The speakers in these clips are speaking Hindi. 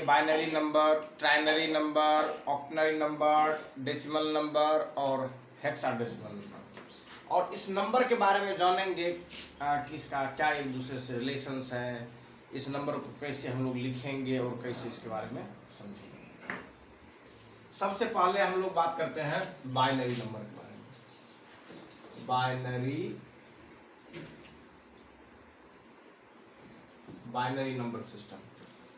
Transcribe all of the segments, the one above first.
Binary number, trinary number, octonary number, decimal number और हेक्साडेसिमल नंबर। और इस नंबर के बारे में जानेंगे कि इसका क्या एक दूसरे से रिलेशंस है, इस नंबर को कैसे हम लोग लिखेंगे और कैसे इसके बारे में समझेंगे। सबसे पहले हम लोग बात करते हैं बाइनरी नंबर के बारे में। Binary number system.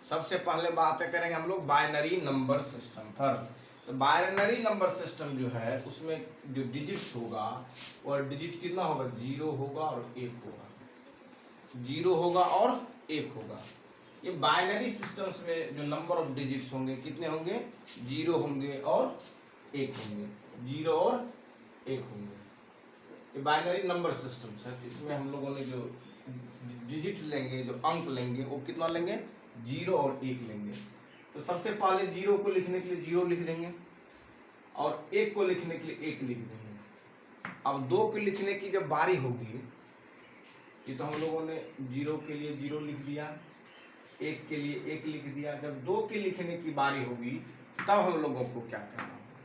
सबसे पहले बात करेंगे हम लोग बाइनरी नंबर सिस्टम पर। तो बाइनरी नंबर सिस्टम जो है उसमें जो डिजिट्स होगा वो डिजिट कितना होगा, 0 होगा और 1 होगा, 0 होगा और 1 होगा। ये बाइनरी सिस्टम्स में जो नंबर ऑफ डिजिट्स होंगे कितने होंगे, 0 होंगे और 1 होंगे, 0 और 1 होंगे। ये बाइनरी नंबर सिस्टम्स है। इसमें हम लोगों ने जो डिजिट लेंगे, जो अंक लेंगे वो कितना लेंगे, 0 और 1 लेंगे। तो सबसे पहले 0 को लिखने के लिए 0 लिख देंगे और 1 को लिखने के लिए 1 लिख देंगे। अब 2 को लिखने की जब बारी होगी, ये तो हम लोगों ने 0 के लिए 0 लिख दिया, 1 के लिए 1 लिख दिया। जब 2 के लिखने की बारी होगी तब हम लोगों को क्या करना होगा,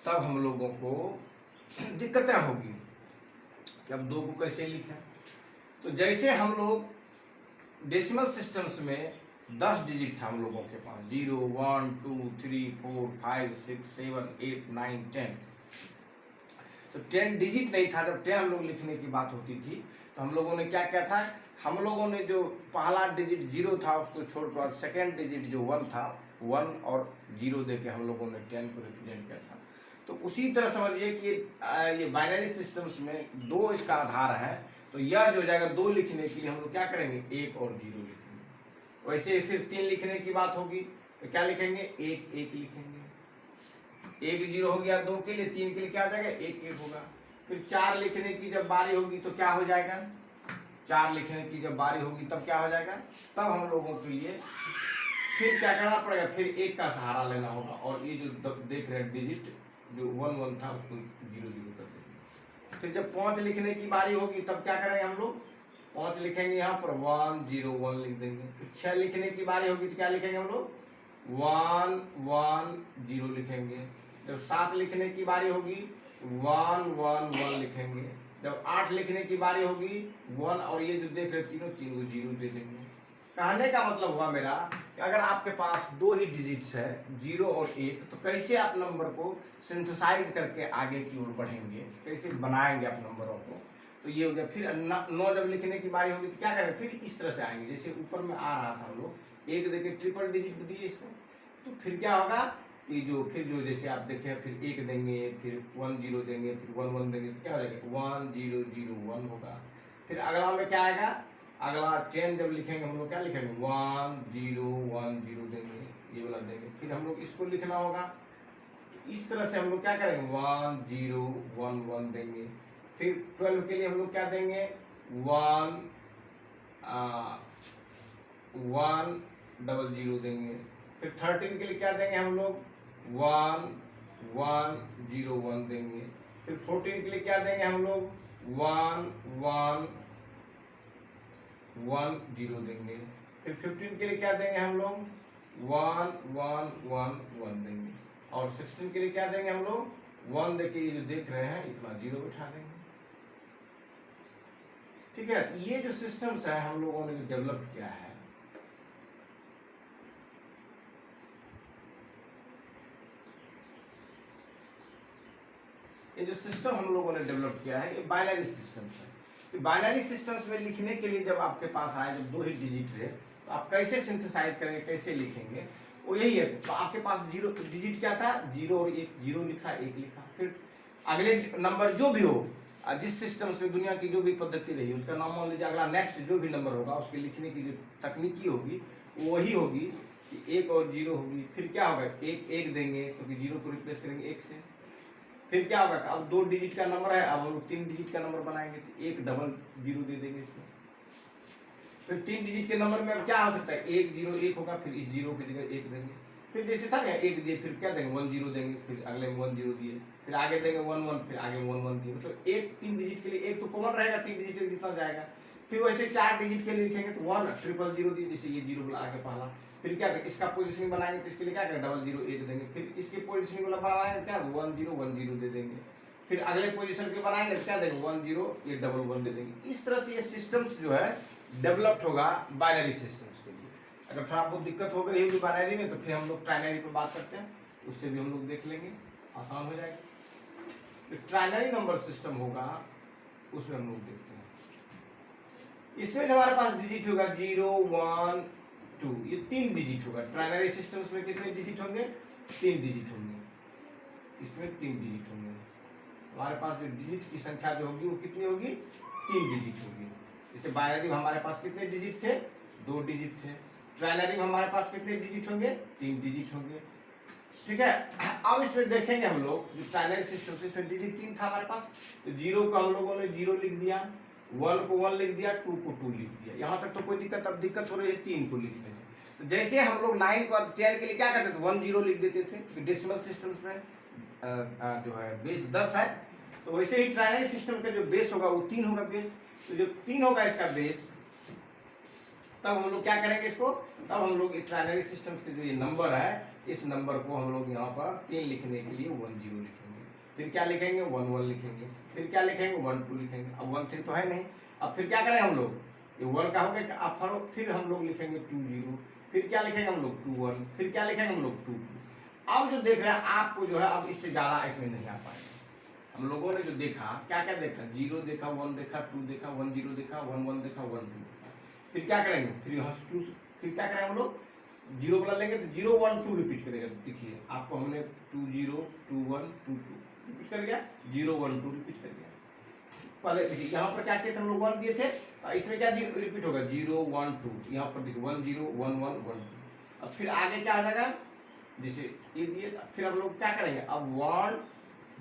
तब हम लोगों को दिक्कतें होगी कि अब 2 को कैसे लिखें। तो जैसे हम लोग डेसिमल सिस्टम्स में 10 डिजिट था हम लोगों के पास, 0 1 2 3 4 5 6 7 8 9 10। तो 10 डिजिट नहीं था। जब 10 हम लोग लिखने की बात होती थी तो हम लोगों ने क्या किया था, हम लोगों ने जो पहला डिजिट 0 था उसको छोड़कर सेकेंड डिजिट जो 1 था, 1 और 0 दे के हम लोगों ने 10 को रिप्रेजेंट किया था। तो उसी तरह समझिए कि ये बाइनरी सिस्टम्स में 2 इसका आधार है। तो यह जो जाएगा 2 लिखने के लिए हम लोग क्या करेंगे, 1 और 0 लिखेंगे। वैसे फिर 3 लिखने की बात होगी तो क्या लिखेंगे, 1 1 लिखेंगे। 1 0 हो गया 2 के लिए, 3 के लिए क्या हो जाएगा, 1 1 होगा। फिर 4 लिखने की जब बारी होगी तो क्या हो जाएगा, 4 लिखने की जब बारी होगी तब क्या हो जाएगा, तब हम लोगों के लिए फिर क्या करना पड़ेगा, फिर 1 का सहारा लेना होगा। और ये जो देख रहे हैं डिजिट जो 1 1 था उसको 0 0 कर देंगे। फिर जब 5 लिखने की बारी होगी तब क्या करेंगे हम लोग, 5 लिखेंगे यहाँ पर 1 0 1 लिख देंगे। फिर 6 लिखने की बारी होगी तो क्या लिखेंगे हम लोग, 1 1 0 लिखेंगे। जब 7 लिखने की बारी होगी 1 1 1 लिखेंगे। जब 8 लिखने की बारी होगी 1 और ये जो देख रहे तीनों को 0 दे देंगे। कहने का मतलब हुआ मेरा कि अगर आपके पास 2 ही डिजिट्स है 0 और 1, तो कैसे आप नंबर को सिंथेसाइज करके आगे की ओर बढ़ेंगे, कैसे बनाएंगे आप नंबरों को। तो ये हो गया। फिर 9 जब लिखने की बारी होगी तो क्या करेंगे, फिर इस तरह से आएंगे जैसे ऊपर में आ रहा था हम लोग 1 देके ट्रिपल डिजिट दिए इसमें। तो फिर क्या होगा कि फिर जो जैसे आप देखें फिर 1 देंगे, फिर 1 0 देंगे, फिर 1 1 देंगे, तो क्या हो जाएगा 1 0 0 1 होगा। फिर अगला में क्या आएगा, अगला 10 जब लिखेंगे हम लोग क्या लिखेंगे 1 0 1 0 देंगे, ये वाला देंगे। फिर हम लोग इसको लिखना होगा, इस तरह से हम लोग क्या करेंगे 1 0 1 1 देंगे। फिर 12 के लिए हम लोग क्या देंगे 1 1 0 0 देंगे। फिर 13 के लिए क्या देंगे हम लोग 1 1 0 1 देंगे। फिर 14 के लिए क्या देंगे हम लोग 1 1 1 0 देंगे। फिर 15 के लिए क्या देंगे हम लोग 1 1 1 1 देंगे। और 16 के लिए क्या देंगे हम लोग 1 देके ये जो देख रहे हैं इतना 0 बिठा देंगे। ठीक है। ये जो सिस्टम्स है हम लोगों ने डेवलप किया है, ये जो सिस्टम हम लोगों ने डेवलप किया है ये बाइनरी सिस्टम्स है। बाइनरी सिस्टम्स में लिखने के लिए जब आपके पास आए जब 2 ही डिजिट है तो आप कैसे सिंथेसाइज करेंगे, कैसे लिखेंगे, वो यही है। तो आपके पास 0 डिजिट क्या था, 0 और 1, 0 लिखा 1 लिखा। फिर अगले नंबर जो भी हो, जिस सिस्टम्स में दुनिया की जो भी पद्धति रही उसका नाम मान लीजिए, अगला नेक्स्ट जो भी नंबर होगा उसके लिखने की जो तकनीकी होगी वही होगी कि 1 और 0 होगी। फिर क्या होगा 1 1 देंगे क्योंकि 0 को रिप्लेस करेंगे 1 से। फिर क्या होगा, अब 2 डिजिट का नंबर है, अब हम लोग 3 डिजिट का नंबर बनाएंगे तो 1 डबल 0 दे देंगे इसमें। फिर 3 डिजिट के नंबर में अब क्या हो सकता है 1 0 1 होगा, फिर इस 0 की जगह 1 देंगे। फिर जैसे था ना 1 दिए, फिर क्या देंगे 1 0 देंगे, फिर अगले में 1 0 दिए, फिर आगे देंगे 1 1, फिर आगे 1 1 दिए। मतलब 3 डिजिट के लिए 1 तो कॉमन रहेगा, 3 डिजिट जितना जाएगा। फिर वैसे 4 डिजिट के लिए लिखेंगे तो 1 ट्रिपल 0 दी, जैसे ये 0 बुला के पहला। फिर क्या इसका पोजीशनिंग बनाएंगे तो इसके लिए क्या करेंगे, डबल 0 1 देंगे। फिर इसके पोजीशनिंग वाला बनाएंगे क्या 1 0 1 0 दे देंगे। फिर अगले पोजीशन के बनाएंगे तो क्या देंगे 1 0 ये डबल 1 दे देंगे। इस तरह से ये सिस्टम्स जो है डेवलप्ड होगा बाइनरी सिस्टम्स के लिए। अगर थोड़ा बहुत दिक्कत हो गई बाइनरी में तो फिर हम लोग ट्राइनरी पर बात करते हैं, उससे भी हम लोग देख लेंगे, आसान हो जाएगा। ट्राइनरी नंबर सिस्टम होगा उसमें हम लोग देखते हैं। इसमें हमारे पास डिजिट होगा 0 1 2, ये 3 डिजिट होगा। ट्राइनरी सिस्टम्स में कितने डिजिट होंगे, 3 डिजिट होंगे। इसमें 3 डिजिट होंगे। हमारे पास जो डिजिट की संख्या जो होगी वो कितनी होगी, 3 डिजिट होगी। जैसे बाइनरी में हमारे पास कितने डिजिट थे, 2 डिजिट थे। ट्राइनरी में हमारे पास कितने डिजिट होंगे, 3 डिजिट होंगे। ठीक है, अब इसमें देखेंगे हम लोग जो ट्राइनरी सिस्टम इसमें डिजिट 3 था हमारे पास, तो 0 को हम लोगों ने 0 लिख दिया, 1 को 1 लिख दिया, 2 को 2 लिख दिया। यहाँ तक तो कोई दिक्कत, अब दिक्कत हो रही है 3 को लिखने में। तो जैसे हम लोग 9 को 10 के लिए क्या करते थे 1 0 लिख देते थे, क्योंकि डेसिमल सिस्टम्स में जो है बेस 10 है। तो वैसे ही ट्राइनरी सिस्टम का जो बेस होगा वो 3 होगा बेस। तो जो 3 होगा इसका बेस, तब हम लोग क्या करेंगे इसको, तब हम लोग ट्राइनरी सिस्टम्स के जो ये नंबर है, इस नंबर को हम लोग यहाँ पर 3 लिखने के लिए 1 0 लिखेंगे। फिर क्या लिखेंगे 1 1 लिखेंगे। फिर क्या लिखेंगे 1 2 लिखेंगे। अब 1 3 तो है नहीं, अब फिर क्या करें हम लोग, ये 1 का हो गया, अब फिर हम लोग लिखेंगे 2 0। फिर क्या लिखेंगे हम लोग 2 1। फिर क्या लिखेंगे हम लोग 2 2। अब जो देख रहे हैं आपको जो है, अब इससे ज़्यादा इसमें नहीं आ पाएगा। हम लोगों ने जो देखा, क्या क्या देखा, 0 देखा, 1 देखा, 2 देखा, 1 0 देखा, 1 1 देखा, 1 2। फिर क्या करेंगे, फिर यहाँ 2, फिर क्या करेंगे हम लोग 0 वाला लेंगे तो 0 1 2 रिपीट करेगा। तो देखिए आपको हमने 2 0 2 1 2 2 रिपीट कर गया, 0 1 2 रिपीट कर गया। पहले देखिए यहाँ पर क्या किए थे हम लोग 1 दिए थे, तो इसमें क्या रिपीट होगा 0 1 2। यहाँ पर देखिए 1 0 1 1 1 2। अब फिर आगे क्या आ जाएगा, जैसे ये दिए, फिर हम लोग क्या करेंगे, अब 1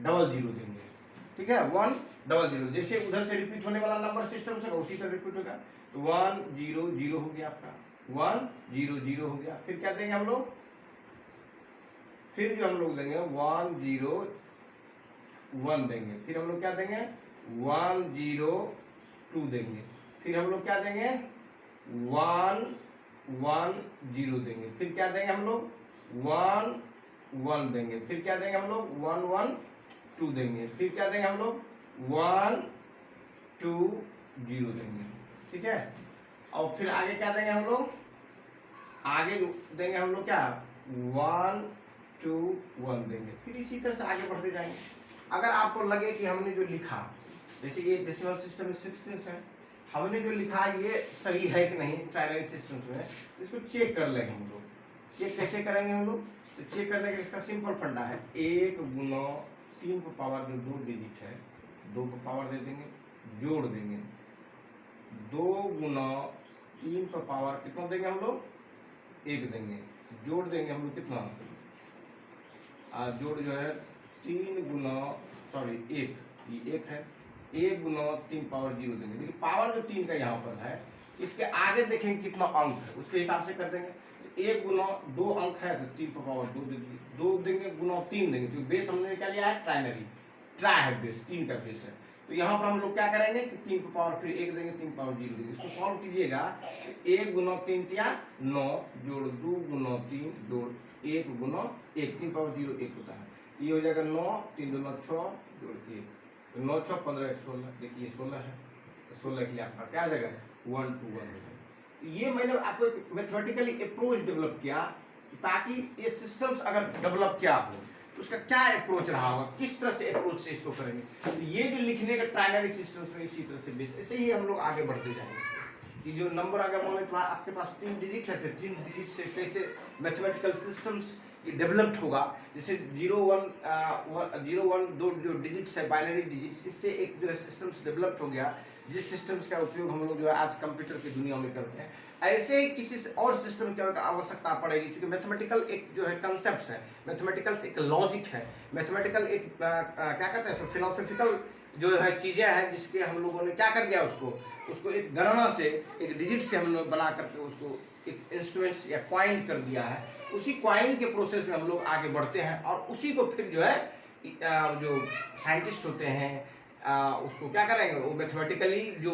0 0 देंगे। ठीक है, 1 0 0, जैसे उधर से रिपीट होने वाला नंबर सिस्टम से उसी तरह रिपीट होगा। तो 1 0 0 हो गया आपका, 1 0 0 हो गया। फिर क्या देंगे हम लोग, फिर जो हम लोग देंगे 1 0 1 देंगे। फिर हम लोग क्या देंगे 1 0 2 देंगे। फिर हम लोग क्या देंगे 1 1 0 देंगे। फिर क्या देंगे हम लोग 1 1 देंगे। फिर क्या देंगे हम लोग 1 1 2 देंगे। फिर क्या देंगे हम लोग 1 2 0 देंगे। ठीक है, और फिर आगे क्या देंगे हम लोग, आगे देंगे हम लोग क्या 1 2 1 देंगे। फिर इसी तरह से आगे बढ़ते जाएंगे। अगर आपको लगे कि हमने जो लिखा, जैसे ये डेसिमल सिस्टम में 16 है, हमने जो लिखा ये सही है कि नहीं ट्राइनरी सिस्टम्स में, इसको चेक कर लेंगे हम लोग। चेक कैसे करेंगे हम लोग, तो चेक करने का इसका सिंपल फंडा है, 1 गुना 3 को पावर जो 2 डिजिट है, 2 को पावर दे देंगे, जोड़ देंगे, 2 गुना 3 पर पावर कितना देंगे हम लोग 1 देंगे, जोड़ देंगे हम लोग कितना, जोड़ जो है 3 गुना 1, ये 1 है, 1 गुना 3 पावर 0 देंगे। देखिए पावर जो 3 का यहाँ पर है, इसके आगे देखेंगे कितना अंक है, उसके हिसाब से कर देंगे। 1 गुना 2 अंक है तो 3 पर पावर 2 देंगे, 2 देंगे गुना 3 देंगे, जो बेस हमने क्या लिया है ट्राइनरी, ट्राई है बेस, 3 का बेस है। तो यहाँ पर हम लोग क्या करेंगे कि 3 पर पावर फिर 1 देंगे, 3 पावर 0 देंगे। इसको सॉल्व कीजिएगा, 1 गुना 3 क्या 9, जोड़ 2 गुना 3 जोड़ 1 गुना 1, 3 पावर 0 1 होता है, ये हो जाएगा 9, 3 दूना 6 जोड़ 1, 9 6 15 1 16। देखिए 16 है, 16 के लिए आपका क्या आ जाएगा 1 2 1 हो जाएगा। ये मैंने आपको एक मैथमेटिकली अप्रोच डेवलप किया, ताकि ये सिस्टम्स अगर डेवलप किया हो तो उसका क्या अप्रोच रहा होगा, किस तरह से अप्रोच से इसको करेंगे। तो ये जो लिखने का ट्राइनरी सिस्टम्स में इसी तरह से बेस, ऐसे ही हम लोग आगे बढ़ते जाएंगे कि जो नंबर अगर मान लो आपके पास 3 डिजिट है तो 3 डिजिट से कैसे मैथमेटिकल सिस्टम्स डेवलप्ड होगा। जैसे 0 1 2 जो डिजिट्स है बाइनरी डिजिट्स, इससे एक जो है सिस्टम्स डेवलप्ड हो गया, जिस सिस्टम्स का उपयोग हम लोग जो है आज कंप्यूटर की दुनिया में करते हैं। ऐसे ही किसी और सिस्टम की आवश्यकता पड़ेगी, क्योंकि मैथमेटिकल एक जो है कंसेप्ट है, मैथमेटिकल एक लॉजिक है, मैथमेटिकल एक क्या कहते हैं फिलोसफिकल जो है चीज़ें हैं, जिसके हम लोगों ने क्या कर दिया उसको एक गणना से, एक डिजिट से हम लोग बना करके उसको एक इंस्ट्रूमेंट्स या क्वाइन कर दिया है। उसी क्वाइन के प्रोसेस में हम लोग आगे बढ़ते हैं, और उसी को फिर जो है जो साइंटिस्ट होते हैं उसको क्या करेंगे, वो मैथमेटिकली जो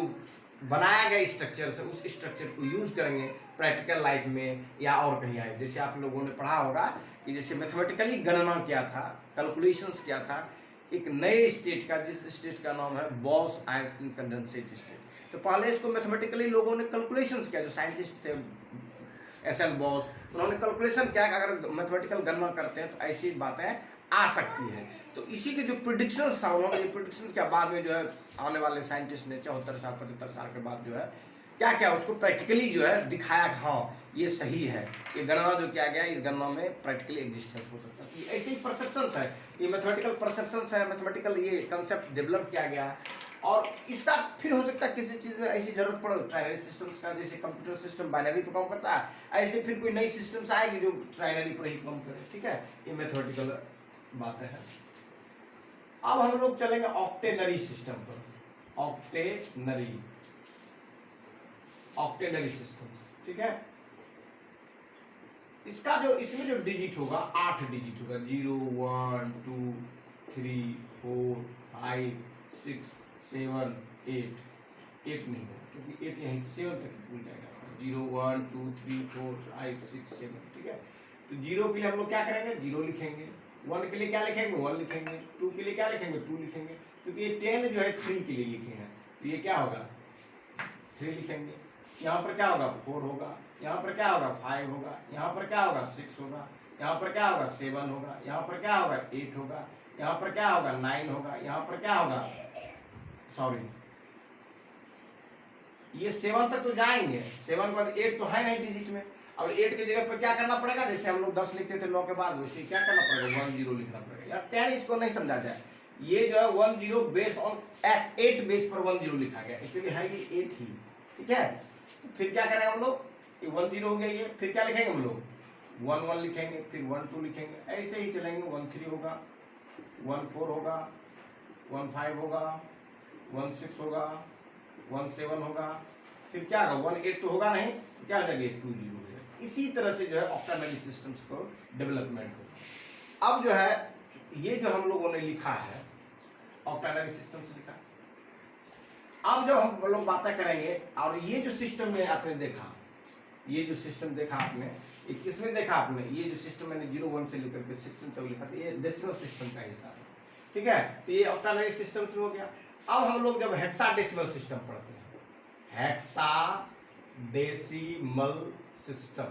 बनाया गया स्ट्रक्चर से उस स्ट्रक्चर को यूज करेंगे प्रैक्टिकल लाइफ में या और कहीं आए। जैसे आप लोगों ने पढ़ा होगा कि जैसे मैथमेटिकली गणना क्या था, कैलकुलेशंस क्या था एक नए स्टेट का, जिस स्टेट का नाम है बॉस आइंस्टीन कंडेंसेट स्टेट। तो पहले इसको मैथमेटिकली लोगों ने कैलकुलेशंस किया, जो साइंटिस्ट थे एसएन बॉस, उन्होंने कैलकुलेशन क्या अगर मैथमेटिकल गणना करते हैं तो ऐसी बातें आ सकती है। तो इसी के जो प्रिडिक्शंस था, उन्होंने प्रिडिक्शंस के बाद में जो है आने वाले साइंटिस्ट ने 74 साल 75 साल के बाद जो है क्या क्या उसको प्रैक्टिकली जो है दिखाया कि हाँ ये सही है, ये गणना जो किया गया इस गणना में प्रैक्टिकली एग्जिस्टेंस हो सकता है। ये ऐसे ही परसेप्शंस है, ये मैथमेटिकल परसेप्शंस है, मैथमेटिकल ये कंसेप्ट डेवलप किया गया है। और इसका फिर हो सकता है किसी चीज़ में ऐसी जरूरत पड़े ट्राइनरी सिस्टम्स का, जैसे कंप्यूटर सिस्टम बाइनरी पर काम करता है, ऐसे फिर कोई नई सिस्टम्स आएगी जो ट्राइनरी पर ही काम करे। ठीक है, ये मैथमेटिकल बातें हैं। अब हम लोग चलेंगे ऑक्टेनरी सिस्टम पर। ऑक्टेनरी सिस्टम्स, ठीक है। इसका जो इसमें जो डिजिट होगा 8 डिजिट होगा, 0 1 2 3 4 5 6 7 8 नहीं होगा क्योंकि 8 यहीं 7 तक भूल जाएगा। 0 1 2 3 4 5 6 7, ठीक है। तो 0 के लिए हम लोग क्या करेंगे, 0 लिखेंगे। 1 के लिए क्या लिखेंगे, 1 लिखेंगे। 2 के लिए क्या लिखेंगे, 2 लिखेंगे। क्योंकि ये 10 जो है 3 के लिए लिखे हैं, तो ये क्या होगा 3 लिखेंगे। यहाँ पर क्या होगा 4 होगा, यहाँ पर क्या होगा 5 होगा, यहाँ पर क्या होगा 6 होगा, यहाँ पर क्या होगा 7 होगा, यहाँ पर क्या होगा 8 होगा, यहाँ पर क्या होगा 9 होगा, यहाँ पर क्या होगा सॉरी ये 7 तक तो जाएंगे, 7 पर 8 तो है नहीं डिजिट में। अब 8 की जगह पर क्या करना पड़ेगा, जैसे हम लोग 10 लिखते थे 9 के बाद, वैसे क्या करना पड़ेगा 1 0 लिखना पड़ेगा। यार 10 इसको नहीं समझा जाए, ये जो है 1 0 बेस ऑन 8 बेस पर 1 0 लिखा गया, इसलिए है ये 8 ही, ठीक है। तो फिर क्या करेंगे हम लोग, ये 1 0 हो गया ये, फिर क्या लिखेंगे हम लोग 1 1 लिखेंगे, फिर 1 2 लिखेंगे, ऐसे ही चलेंगे। 1 3 होगा, 1 4 होगा, 1 5 होगा, 1 6 होगा, 1 7 होगा, फिर क्या होगा 1 8 तो होगा नहीं, तो क्या हो जाएगा 2 0 हो जाएगा। इसी तरह से जो है ऑक्टेनरी सिस्टम्स को डेवलपमेंट होगा। अब जो है ये जो हम लोगों ने लिखा है ऑक्टेनरी सिस्टम्स लिखा है। अब जो हम लोग बातें करेंगे, और ये जो सिस्टम में आपने देखा, ये जो सिस्टम देखा आपने, किसमें देखा आपने, ये जो सिस्टम मैंने 0 1 से लेकर के 16 तक लिखा था, ये डेसिमल सिस्टम का हिस्सा है, ठीक है। तो ये ऑक्टेनरी सिस्टम्स में हो गया। अब हम लोग जब हेक्साडेसिमल सिस्टम पढ़ते हैं, हेक्साडेसिमल सिस्टम,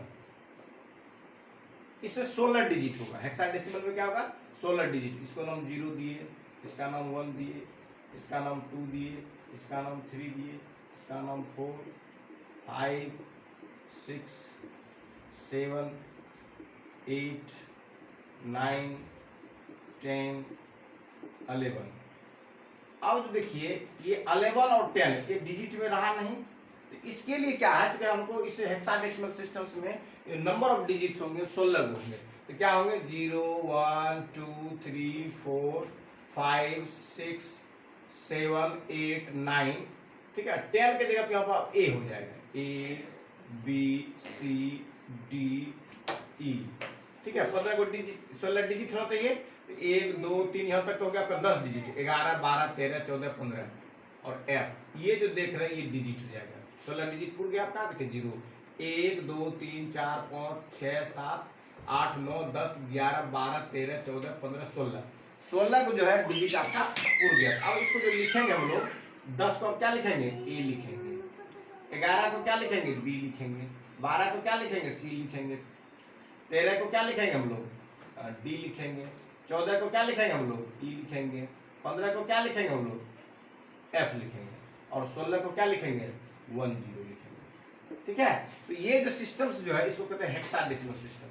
इसमें 16 डिजिट होगा। हेक्साडेसिमल में क्या होगा 16 डिजिट। इसको नाम 0 दिए, इसका नाम 1 दिए, इसका नाम 2 दिए, इसका नाम 3 दिए, इसका नाम 4 5 6 7 8 9 10 11। अब तो देखिए ये 11 और 10 ये डिजिट में रहा नहीं, तो इसके लिए क्या है, तो हमको इस हेक्साडेसिमल सिस्टम्स में नंबर ऑफ डिजिट्स होंगे 16 होंगे। तो क्या होंगे 0 1 2 3 4 5 6 7 8 9, ठीक है। 10 के जगह पे यहाँ पर ए हो जाएगा, A B C D E, ठीक है। 15 को डिजिट 16 डिजिट होना चाहिए, तो 1 2 3 यहाँ तक तो हो गया आपका 10 डिजिट, 11 12 13 14 15 और एफ ये जो देख रहे हैं ये डिजिट हो जाएगा। 16 डिजिट पूरा गया आपका, देखिए 0 1 2 3 4 5 6 7 8 9 10 11 12 13 14 15 16 को जो है डिजिट आपका पूरा गया। अब इसको जो लिखेंगे हम लोग 10 को अब क्या लिखेंगे ए लिखेंगे, 11 को क्या लिखेंगे बी लिखेंगे, 12 को क्या लिखेंगे सी लिखेंगे, 13 को क्या लिखेंगे हम लोग डी लिखेंगे, 14 को क्या लिखेंगे हम लोग ई लिखेंगे, 15 को क्या लिखेंगे हम लोग एफ लिखेंगे, और 16 को क्या लिखेंगे 1 0 लिखेंगे, ठीक है। तो ये जो सिस्टम्स जो है इसको कहते हैं हेक्साडेसिमल सिस्टम।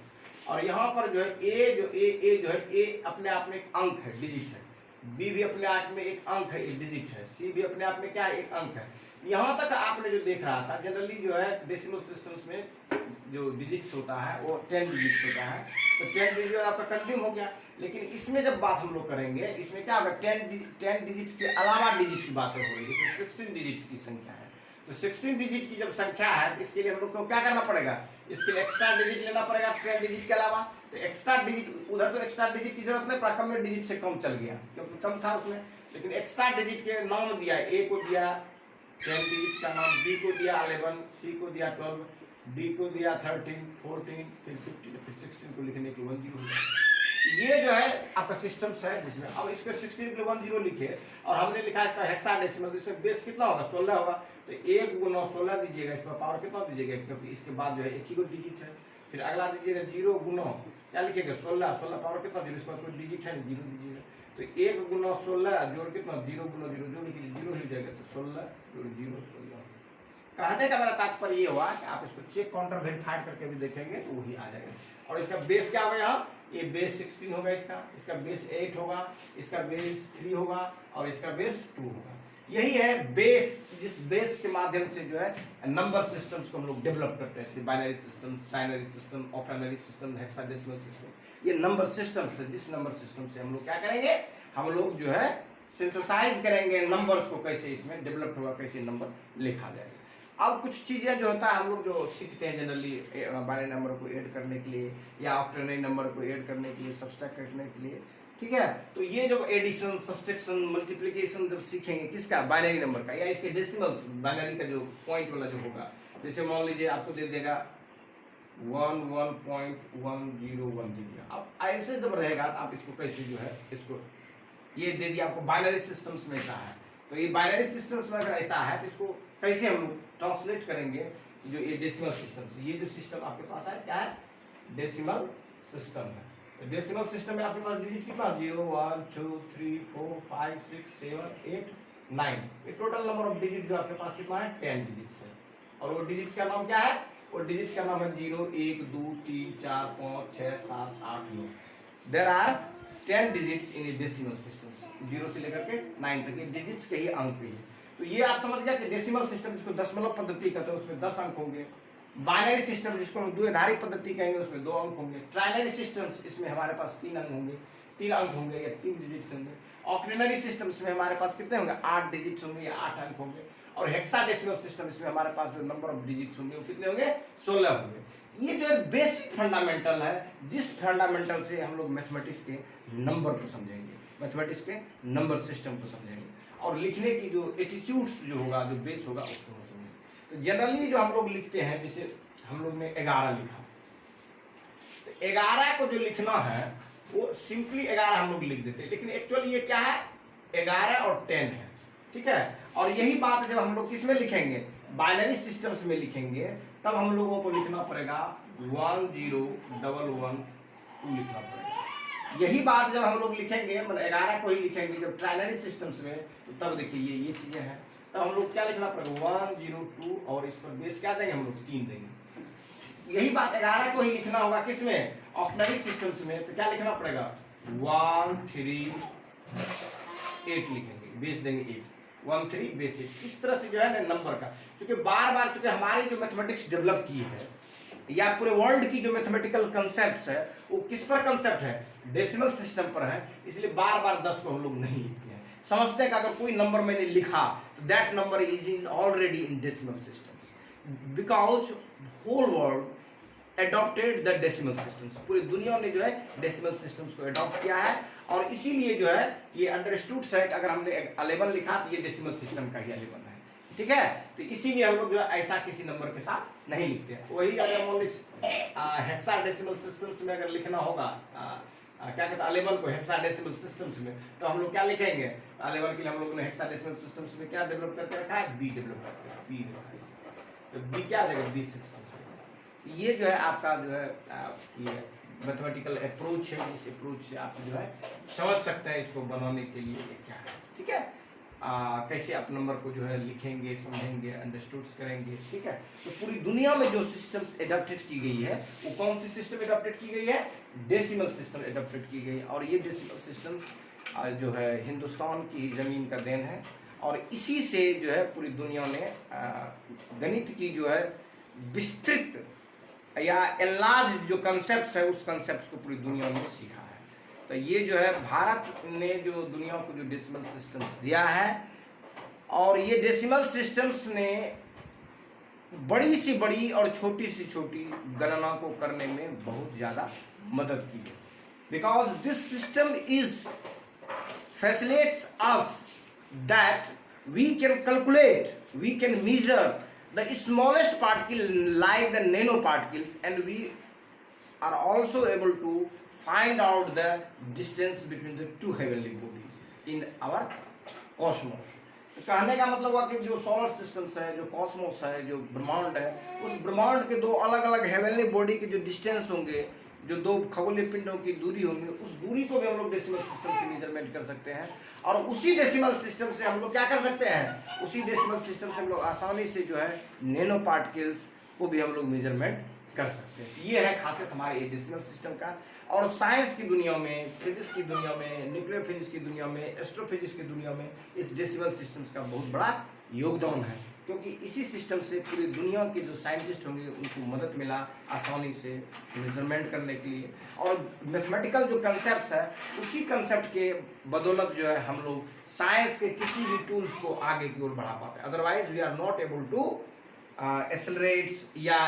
और यहाँ पर जो है ए जो है ए अपने आप में एक अंक है, डिजिट है, बी भी अपने आप में एक अंक है, एक डिजिट है, सी भी अपने आप में क्या है एक अंक है। यहाँ तक आपने जो देख रहा था जनरली जो है डेसिमल सिस्टम्स में जो डिजिट्स होता है वो 10 डिजिट्स होता है, तो 10 डिजिट आपका कंज्यूम हो गया। लेकिन इसमें जब बात हम लोग करेंगे, इसमें क्या होगा 10 डिजिट्स के अलावा डिजिट की बातें हो रही है, इसमें 16 डिजिट्स की संख्या है। तो 16 डिजिट की जब संख्या है, इसके लिए हम लोग को क्या करना पड़ेगा, इसके लिए एक्स्ट्रा डिजिट लेना पड़ेगा 10 डिजिट के अलावा। तो एक्स्ट्रा डिजिट उधर तो एक्स्ट्रा डिजिट की जरूरत नहीं पड़ा, कम में डिजिट से कम चल गया क्योंकि कम था उसमें, लेकिन एक्स्ट्रा डिजिट के नाम दिया, ए को दिया 10 डिजिट का नाम, बी को दिया 11, सी को दिया 12, डी को दिया 13, 14, फिर 15, फिर 16 को लिखने के लिए 1 0। ये जो है आपका सिस्टम्स है जिसमें अब इसको 16 के लिए 1 0 लिखे और हमने लिखा है इसका हेक्साडेसिमल, तो इसमें बेस कितना होगा 16 होगा, तो 1 गुना 16 दीजिएगा, इस पर पावर कितना दीजिएगा, क्योंकि इसके बाद जो है एक ही को डिजिट है। फिर अगला दीजिएगा 0 गुना क्या लिखिएगा 16, 16 पावर कितना 0, इसमें कोई डिजिट है नहीं 0 दीजिएगा, तो 1 गुना 16 जोड़ कितना 0 गुना 0 जो लिखिए 0 ही जाएगा, तो 16 जोड़ 0 16। कहने का मेरा तात्पर्य ये हुआ कि आप इसको चेक काउंटर वेरीफाइड करके भी देखेंगे तो वही आ जाएगा। और इसका बेस क्या होगा, यहाँ ये बेस 16 होगा, इसका बेस 8 होगा, इसका बेस 3 होगा और इसका बेस 2 होगा। यही है बेस, जिस बेस के माध्यम से जो है नंबर सिस्टम्स को हम लोग डेवलप करते हैं, binary system, octenary system, hexadecimal system, ये नंबर सिस्टम्स है। जिस नंबर सिस्टम से हम लोग क्या करेंगे, हम लोग जो है सिंथेसाइज करेंगे नंबर्स को, कैसे इसमें डेवलप होगा, कैसे नंबर लिखा जाएगा। अब कुछ चीज़ें जो होता है हम लोग जो सीखते हैं जनरली बाइनरी नंबर को ऐड करने के लिए या ऑक्टेनरी नंबर को ऐड करने के लिए, सब्सट्रैक्ट करने के लिए, ठीक है। तो ये जो एडिशन, सब्सट्रैक्शन, मल्टीप्लिकेशन जब सीखेंगे किसका, बाइनरी नंबर का, या इसके डेसिमल्स, बाइनरी का जो पॉइंट वाला जो होगा, जैसे मान लीजिए आपको दे देगा 1.101 दे दिया। अब ऐसे जब रहेगा तो आप इसको कैसे जो है इसको ये दे दिया आपको, बाइनरी सिस्टम्स में ऐसा है, तो ये बाइनरी सिस्टम्स में अगर ऐसा है तो इसको कैसे हम लोग ट्रांसलेट करेंगे, जो ये डेसिमल सिस्टम से, ये जो सिस्टम आपके पास है क्या है, डेसिमल सिस्टम है। तो डेसिमल सिस्टम में आपके पास डिजिट कितना 0 1 2 3 4 5 6 7 8 9, ये टोटल नंबर ऑफ डिजिट जो आपके पास कितना है 10 डिजिट्स है। और वो डिजिट्स का नाम क्या है, वो डिजिट्स का नाम है 0 1 2 3 4 5 6 7 8 9। There are 10 digits in decimal systems, 0 से लेकर के 9 तक, ये डिजिट्स के ही अंक है। तो ये आप समझ गया कि डेसिमल सिस्टम जिसको दशमलव पद्धति कहते हैं उसमें 10 अंक होंगे, बाइनरी सिस्टम जिसको हम द्विआधारी पद्धति कहेंगे उसमें 2 अंक होंगे, ट्राइनरी सिस्टम्स इसमें हमारे पास 3 अंक होंगे, 3 अंक होंगे या 3 डिजिट्स होंगे, ऑक्टेनरी सिस्टम्स में हमारे पास कितने होंगे 8 डिजिट्स होंगे या 8 अंक होंगे, और हेक्साडेसिमल सिस्टम इसमें हमारे पास जो नंबर ऑफ डिजिट्स होंगे वो कितने होंगे 16 होंगे। ये जो है बेसिक फंडामेंटल है, जिस फंडामेंटल से हम लोग मैथमेटिक्स के नंबर को समझेंगे, मैथमेटिक्स के नंबर सिस्टम को समझेंगे, और लिखने की जो एटीट्यूड्स जो होगा, जो बेस होगा उसको हम समझेंगे। तो जनरली जो हम लोग लिखते हैं, जैसे हम लोग ने 11 लिखा, तो 11 को जो लिखना है वो सिंपली 11 हम लोग लिख देते हैं, लेकिन एक्चुअली ये क्या है 11 और 10 है, ठीक है। और यही बात जब हम लोग किस में लिखेंगे, बाइनरी सिस्टम्स में लिखेंगे, तब हम लोगों को लिखना पड़ेगा 1 0 1 1 2 लिखना पड़ेगा। यही बात जब हम लोग लिखेंगे, मतलब 11 को ही लिखेंगे जब ट्राइनरी सिस्टम्स में, तो तब देखिए ये चीजें हैं, तब हम लोग क्या लिखना पड़ेगा 1 0 2, और इस पर बेस क्या देंगे हम लोग 3 देंगे। यही बात 11 को ही लिखना होगा किसमें, ऑक्टेनरी सिस्टम्स में, तो क्या लिखना पड़ेगा 1 3 8 लिखेंगे, बेस देंगे 8, 1 3 बेस 8। इस तरह से जो है ना नंबर का, क्योंकि बार बार चूंकि हमारी जो मैथमेटिक्स डेवलप की है या पूरे वर्ल्ड की जो मैथमेटिकल कंसेप्ट है वो किस पर कंसेप्ट है, डेसिमल सिस्टम पर है, इसलिए बार बार 10 को हम लोग नहीं लिखते हैं। समझते हैं कि अगर कोई नंबर मैंने लिखा तो that number is in already in decimal systems, because whole world adopted the decimal systems, पूरी दुनिया ने जो है डेसिमल सिस्टम्स को एडॉप्ट किया है, और इसीलिए जो है ये अंडरस्टूड है कि अगर हमने 11 लिखा तो ये डेसिमल सिस्टम का ही 11 है, ठीक है। तो इसीलिए हम लोग जो है ऐसा किसी नंबर के साथ नहीं लिखते हैं। वही अगर हेक्साडेसिमल सिस्टम्स में अगर लिखना होगा क्या कहते हैं 11 को हेक्साडेसिमल सिस्टम्स में, तो हम लोग क्या लिखेंगे, 11 के लिए हम लोग ने हेक्साडेसिमल सिस्टम्स में क्या डेवलप करके रखा है, बी डेवलप करके रखा है, बी, तो बी क्या आ जाएगा B16। ये जो है आपका जो है ये मैथमेटिकल अप्रोच है, इस अप्रोच से आप जो है समझ सकते हैं इसको बनाने के लिए क्या है, ठीक है। कैसे आप नंबर को जो है लिखेंगे, समझेंगे, अंडरस्टूड करेंगे, ठीक है। तो पूरी दुनिया में जो सिस्टम्स एडॉप्टेड की गई है वो कौन सी सिस्टम एडॉप्टेड की गई है, डेसिमल सिस्टम एडॉप्टेड की गई है, और ये डेसिमल सिस्टम जो है हिंदुस्तान की ज़मीन का देन है, और इसी से जो है पूरी दुनिया ने गणित की जो है विस्तृत या एनलार्ज जो कंसेप्ट है उस कंसेप्ट को पूरी दुनिया में सीखा है। तो ये जो है भारत ने जो दुनिया को जो डेसिमल सिस्टम्स दिया है, और ये डेसिमल सिस्टम्स ने बड़ी सी बड़ी और छोटी सी छोटी गणना को करने में बहुत ज़्यादा मदद की है, because this system is facilitates us that we can calculate, we can measure the smallest particle like the nanoparticles, and we are also able to find out the distance between the two heavenly bodies in our cosmos. तो कहने का मतलब हुआ कि जो सोलर सिस्टम्स है, जो कॉस्मोस है, जो ब्रह्मांड है, उस ब्रह्मांड के दो अलग अलग हेवनली बॉडी के जो डिस्टेंस होंगे, जो दो खगोलीय पिंडों की दूरी होंगी, उस दूरी को भी हम लोग डेसिमल सिस्टम से मेजरमेंट कर सकते हैं। और उसी डेसिमल सिस्टम से हम लोग क्या कर सकते हैं, उसी डेसिमल सिस्टम से हम लोग आसानी से जो है नैनो पार्टिकल्स को भी हम लोग मेजरमेंट कर सकते हैं। ये है खासियत हमारे डेसिमल सिस्टम का। और साइंस की दुनिया में, फिजिक्स की दुनिया में, न्यूक्लियर फिजिक्स की दुनिया में, एस्ट्रोफिजिक्स की दुनिया में इस डेसिमल सिस्टम्स का बहुत बड़ा योगदान है, क्योंकि इसी सिस्टम से पूरी दुनिया के जो साइंटिस्ट होंगे उनको मदद मिला आसानी से मेजरमेंट करने के लिए। और मैथमेटिकल जो कंसेप्ट है, उसी कंसेप्ट के बदौलत जो है हम लोग साइंस के किसी भी टूल्स को आगे की ओर बढ़ा पाते हैं। Otherwise we are not able to accelerate या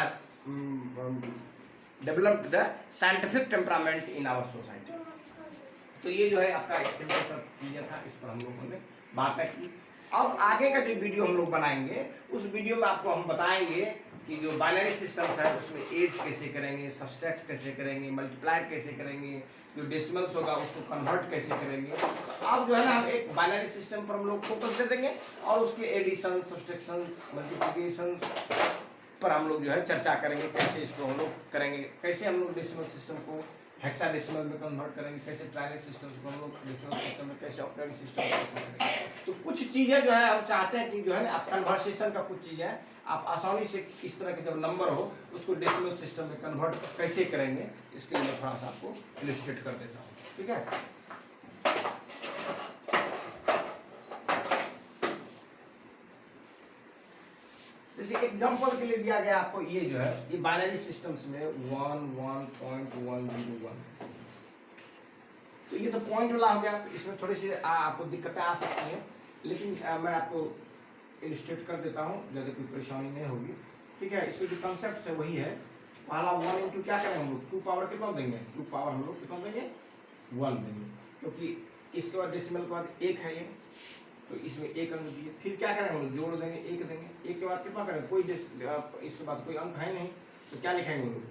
develop the scientific temperament in our society. तो ये जो है आपका एक सिंपल सा चीज़ था, इस पर हम लोगों ने बातें की। अब आगे का जो वीडियो हम लोग बनाएंगे, उस वीडियो में आपको हम बताएंगे कि जो बाइनरी सिस्टम्स है उसमें एड्स कैसे करेंगे, सब्सट्रैक्ट कैसे करेंगे, मल्टीप्लाइड कैसे करेंगे, जो डेसिमल्स होगा उसको कन्वर्ट कैसे करेंगे। तो अब जो है ना हम एक बाइनरी सिस्टम पर हम लोग फोकस दे देंगे और उसके एडिशन, सब्सट्रैक्शंस, मल्टीप्लिकेशंस पर हम लोग जो है चर्चा करेंगे, कैसे इसको हम लोग करेंगे, कैसे हम लोग डेसिमल सिस्टम को हेक्साडेसिमल में कन्वर्ट करेंगे, कैसे ट्राइनरी सिस्टम को हम लोग डेसिमल सिस्टम में, कैसे ऑक्टेनरी सिस्टम में करेंगे। तो कुछ चीज़ें जो है हम चाहते हैं कि जो है आप कन्वर्सेशन का कुछ चीज़ें आप आसानी से इस तरह के जब नंबर हो उसको डेसिमल सिस्टम में कन्वर्ट कैसे करेंगे, इसके लिए मैं थोड़ा सा आपको इलस्ट्रेट कर देता हूँ। ठीक है, जैसे एग्जांपल के लिए दिया गया आपको ये जो है, ये बाइनरी सिस्टम्स में 1.101, तो ये तो पॉइंट वाला हो गया। इसमें थोड़ी सी आपको दिक्कतें आ सकती हैं, लेकिन मैं आपको इलस्ट्रेट कर देता हूँ, ज़्यादा कोई परेशानी नहीं होगी। ठीक है, इसमें जो कंसेप्ट है वही है। पहला 1 इंटू क्या करेंगे हम लोग, 2 पावर कितना देंगे, 2 पावर हम लोग कितना देंगे, 1 देंगे, क्योंकि इसके बाद डेसिमल के बाद 1 है ये, तो इसमें 1 अंक दिए। फिर क्या करेंगे हम लोग, जोड़ देंगे, 1 देंगे, 1 के बाद कितना करेंगे, कोई इसके बाद कोई अंक है नहीं, तो क्या लिखेंगे हम लोग,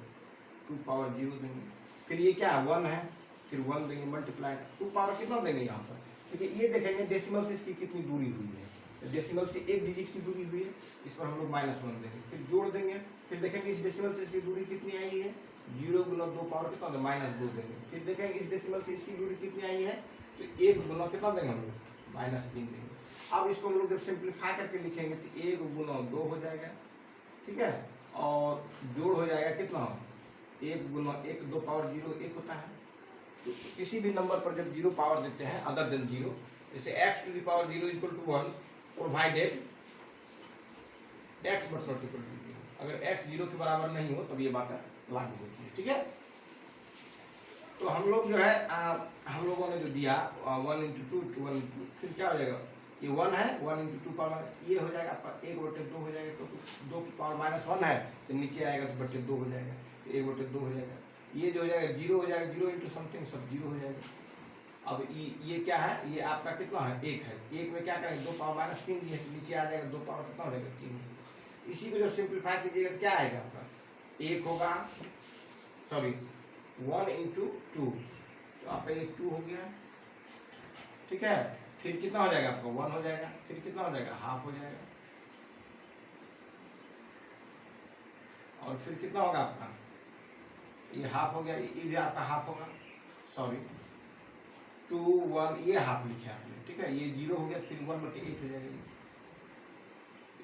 2 पावर 0 देंगे। फिर ये क्या है, 1 है, फिर 1 देंगे, मल्टीप्लाइड 2 पावर कितना देंगे यहाँ पर, क्योंकि ये देखेंगे डेसिमल से इसकी कितनी दूरी हुई है, तो डेसिमल से 1 डिजिट की दूरी हुई है, इस पर हम लोग -1 देंगे, फिर जोड़ देंगे, फिर देखेंगे इस डेसिमल से इसकी दूरी कितनी आई है, 0 गुना 2 पावर कितना देंगे, -2 देंगे। फिर देखेंगे इस डेसिमल से इसकी दूरी कितनी आई है, तो 1 गुना कितना देंगे हम लोग, -3 देंगे। अब इसको हम लोग जब सिंप्लीफाई करके लिखेंगे तो 1 गुना 2 हो जाएगा। ठीक है, और जोड़ हो जाएगा कितना, 1 गुना 1, 2 पावर 0 1 होता है। तो किसी भी नंबर पर जब 0 पावर देते हैं अदर देन 0, जैसे x to the power 0 equal to 1 provided x but not equal to 0, अगर x 0 के बराबर नहीं हो तब ये बात लागू होती है। ठीक है, तो हम लोग जो है हम लोगों ने जो दिया 1 इंटू 2 1 इंटू, फिर क्या हो जाएगा, ये 1 है, 1 इंटू 2 पावर ये हो जाएगा आपका 1/2 हो जाएगा, क्योंकि 2 की पावर -1 है तो नीचे आएगा तो बटे 2 हो जाएगा, तो 1/2 हो जाएगा। ये जो हो जाएगा 0 हो जाएगा, 0 इंटू समथिंग सब 0 हो जाएगा। अब ये क्या है, ये आपका कितना है, 1 है, 1 में क्या करेंगे, 2 पावर -3 दिए, नीचे आ जाएगा 2 पावर कितना हो जाएगा 3। इसी को जब सिंप्लीफाई कीजिएगा तो क्या आएगा आपका, 1 होगा, सॉरी 1 इंटू 2, तो आपका ये 2 हो गया। ठीक है, फिर कितना हो जाएगा आपका 1 हो जाएगा, फिर कितना हो जाएगा, हाफ हो जाएगा, और फिर कितना होगा आपका, ये हाफ हो गया, ये भी आपका हाफ होगा, सॉरी 2 1 ये हाफ लिखे आपने। ठीक है, ये 0 हो गया, फिर 1/8 हो जाएगा।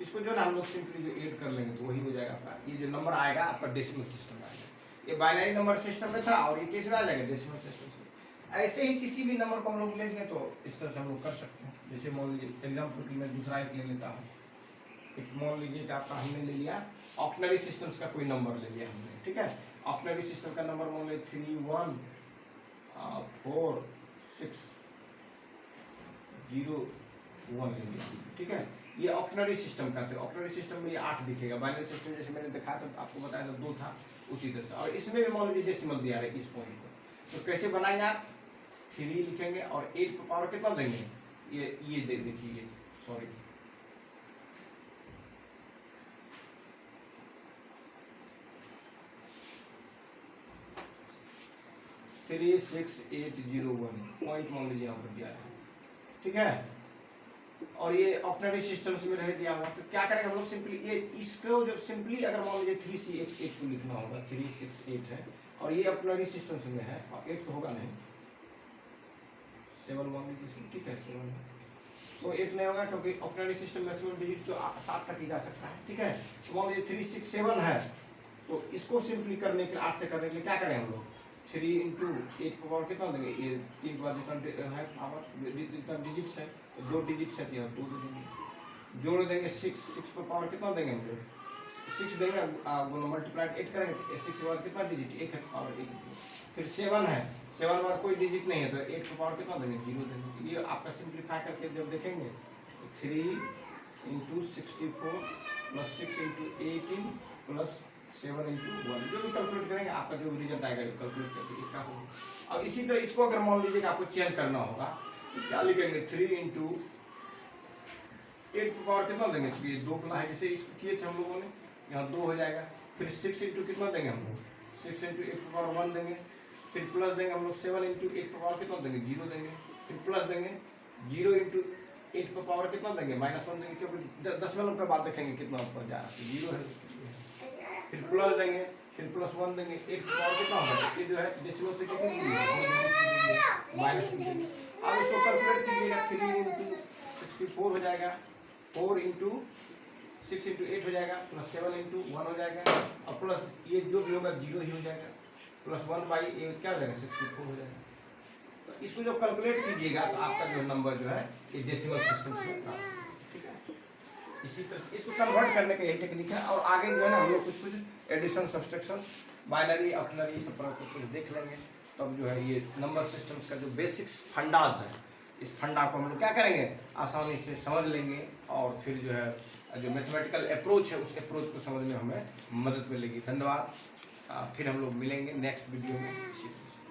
इसको जो ना हम लोग सिंपली जो ऐड कर लेंगे तो वही हो जाएगा आपका, ये जो नंबर आएगा आपका डेसिमल सिस्टम आएगा। ये बाइनरी नंबर सिस्टम में था और ये किस में आ जाएगा, डेसिमल सिस्टम से। ऐसे ही किसी भी नंबर को हम लोग लेंगे तो इस तरह से हम लोग कर सकते हैं। जैसे मान लीजिए एग्जाम्पल की मैं दूसरा एक ले लेता हूँ, एक मान लीजिए कि आपका हमने ले लिया ऑक्टनरी सिस्टम्स का कोई नंबर ले लिया हमने। ठीक है, ऑक्टनरी सिस्टम का नंबर मान लीजिए 3 1 4 6 0 1 ले लिया। ठीक है, ये ऑक्टनरी सिस्टम का था। ऑक्टनरी सिस्टम में ये 8 दिखेगा, बाइनरी सिस्टम जैसे मैंने दिखाया था आपको बताया था 2 था, उसी तरह से। और इसमें भी मान लीजिए डेसिमल दिया है इस पॉइंट को, तो कैसे बनाएंगे आप, 3 लिखेंगे और 8 को पावर कितना देंगे, ये देखिए, सॉरी 36801 पॉइंट मान लीजिए यहाँ पर दिया है, ठीक है। और ये ऑक्टेनरी सिस्टम्स में रह दिया हुआ, तो क्या करेंगे हम लोग सिंपली ये इसको जो सिंपली अगर मान लीजिए 3C8 को लिखना होगा, 368 है और ये ऑक्टेनरी सिस्टम्स में है और 8 तो होगा नहीं, 7 मान लीजिए, ठीक है 7 है तो 8 नहीं होगा क्योंकि ऑक्टेनरी सिस्टम मैक्सिमम डिजिट तो 7 तक ही जा सकता है, ठीक है। तो मान लीजिए 367 है, तो इसको सिंपली करने के लिए 8 से करने के लिए क्या करें हम लोग 3 इंटू 8 का पावर कितना देंगे, ये 3 का जितना है पावर जितना डिजिट्स है, 2 डिजिट्स है, 2 देंगे, जोड़ देंगे 6 का पावर कितना देंगे हम लोग 6 देंगे, मल्टीप्लाइड 8 करेंगे, 6 के बाद कितना डिजिट 1 है, पावर 1, फिर 7 है, 7 बार कोई डिजिट नहीं है तो 8 का पावर कितना देंगे 0 देंगे। ये आपका सिंप्लीफाई करके जब देखेंगे तो 3 into 64 plus 6 into 18 plus 7 into 1 जो भी कैलकुलेट करेंगे आपका जो रिजल्ट आएगा कैलकुलेट करके इसका होगा। अब इसी तरह इसको अगर मान लीजिए आपको चेंज करना होगा तो क्या लिखेंगे 3 इंटू 8 का पावर कितना देंगे, ये 2 खुला है जैसे इसको किए थे हम लोगों ने, यहाँ 2 हो जाएगा, फिर 6 इंटू कितना देंगे हम लोग 6 इंटू 8 का पावर 1 देंगे, फिर प्लस देंगे हम लोग 7 इंटू 8 का पावर कितना देंगे 0 देंगे, फिर प्लस देंगे 0 इंटू 8 का पावर कितना देंगे -1 देंगे, क्योंकि दशमलव के बाद देखेंगे कितना ऊपर जा रहा है 0 है, फिर प्लस देंगे, फिर +1 देंगे, 8 का पावर कितना होगा इसके जो है डेसिमल से कितनी -2 देंगे। अब इसको कैलकुलेट कीजिएगा 3 इंटू 64 हो जाएगा, 4 इंटू 6 इंटू 8 हो जाएगा, प्लस 7 इंटू 1 हो जाएगा और प्लस ये जो भी होगा 0 ही हो जाएगा, प्लस 1 बाई ये क्या हो जाएगा 64 हो जाएगा। तो इसको जब कैलकुलेट कीजिएगा तो आपका जो नंबर जो है ये डेसिमल सिस्टम से प्राप्त होगा, ठीक है। इसी तरह से इसको कन्वर्ट करने का यही टेक्निक है और आगे जो है ना हम लोग कुछ एडिशन सब्सट्रैक्शंस बाइनरी ऑक्टेनरी सब पर कुछ देख लेंगे, तब जो है ये नंबर सिस्टम्स का जो बेसिक्स फंडाज है इस फंडा को हम लोग क्या करेंगे आसानी से समझ लेंगे और फिर जो है जो मैथमेटिकल अप्रोच है उस अप्रोच को समझने में हमें मदद मिलेगी। धन्यवाद, फिर हम लोग मिलेंगे नेक्स्ट वीडियो में इसी तरह से।